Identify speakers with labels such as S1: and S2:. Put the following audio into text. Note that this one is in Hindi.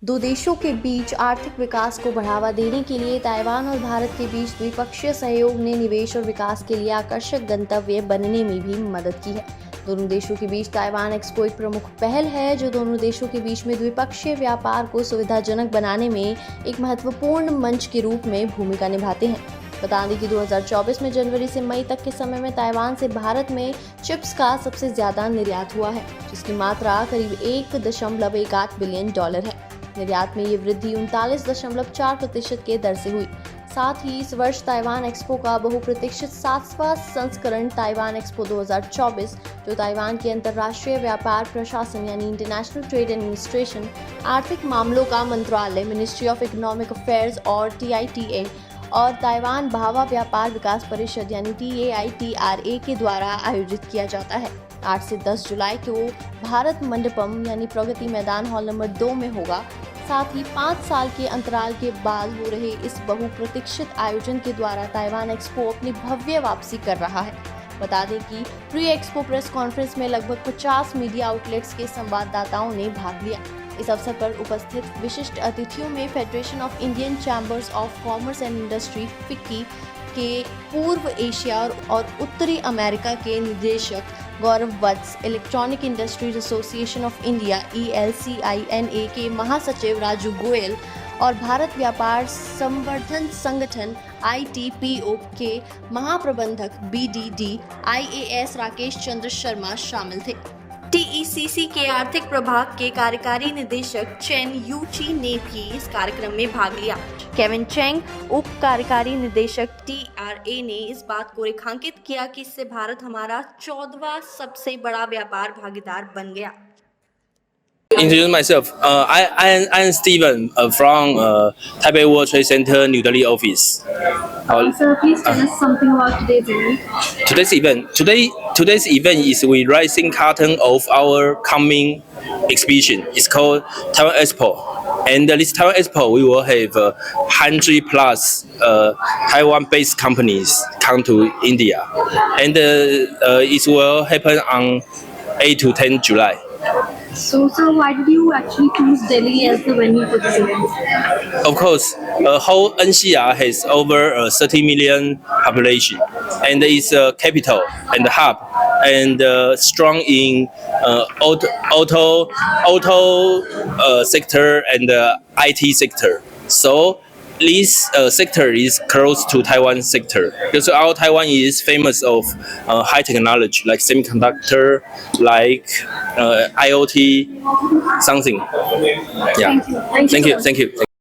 S1: दो देशों के बीच आर्थिक विकास को बढ़ावा देने के लिए ताइवान और भारत के बीच द्विपक्षीय सहयोग ने निवेश और विकास के लिए आकर्षक गंतव्य बनने में भी मदद की है। दोनों देशों के बीच ताइवान एक्सपो एक प्रमुख पहल है जो दोनों देशों के बीच में द्विपक्षीय व्यापार को सुविधाजनक बनाने में एक महत्वपूर्ण मंच के रूप में भूमिका निभाते हैं। बता दें कि 2024 में जनवरी से मई तक के समय में ताइवान से भारत में चिप्स का सबसे ज्यादा निर्यात हुआ है, जिसकी मात्रा करीब $1.18 बिलियन है। निर्यात में ये वृद्धि 39.4% के दर से हुई। साथ ही इस वर्ष ताइवान एक्सपो का बहुप्रतीक्षित 7वां संस्करण ताइवान एक्सपो 2024, जो ताइवान के अंतर्राष्ट्रीय व्यापार प्रशासन यानी इंटरनेशनल ट्रेड एडमिनिस्ट्रेशन, आर्थिक मामलों का मंत्रालय, मिनिस्ट्री ऑफ इकोनॉमिक अफेयर्स और TITA और ताइवान भावा व्यापार विकास परिषद यानी TAITRA के द्वारा आयोजित किया जाता है। 8 से 10 जुलाई को भारत मंडपम यानी प्रगति मैदान हॉल नंबर 2 में होगा। साथ ही 5 साल के अंतराल के बाद हो रहे इस बहुप्रतीक्षित आयोजन के द्वारा ताइवान एक्सपो अपनी भव्य वापसी कर रहा है। बता दें कि प्री एक्सपो प्रेस कॉन्फ्रेंस में लगभग 50 मीडिया आउटलेट्स के संवाददाताओं ने भाग लिया। इस अवसर पर उपस्थित विशिष्ट अतिथियों में federation of Indian chambers of commerce and industry FICCI के पूर्व एशिया और उत्तरी अमेरिका के निदेशक Gaurav Vats, electronic industries association of India ELCINA के महासचिव राजू गोयल और भारत व्यापार संवर्धन संगठन ITPO के महाप्रबंधक BDD IAS राकेश चंद्र शर्मा शामिल थे। TECC के आर्थिक प्रभाग के कार्यकारी निदेशक चेन यूची ने भी इस कार्यक्रम में भाग लिया। केविन चेंग, उप कार्यकारी निदेशक TRA, ने इस बात को रेखांकित किया कि इससे भारत हमारा 14वां सबसे बड़ा व्यापार भागीदार बन गया।
S2: Introduce myself. I am Steven from Taipei World Trade Center New Delhi office.
S3: Sir, please tell us something about today's event.
S2: Today's event is we rising curtain of our coming exhibition. It's called Taiwan Expo, and this Taiwan Expo we will have 100 plus Taiwan-based companies come to India, and it will happen on 8 to 10 July.
S3: So, sir, why did you actually choose Delhi as the venue for this event?
S2: Of course, whole NCR has over 30 million population, and is a capital and a hub, and strong in auto sector and IT sector. So this sector is close to Taiwan sector because our Taiwan is famous of high technology like semiconductor, like IoT, something. Yeah.
S3: Thank you.
S2: Thank you.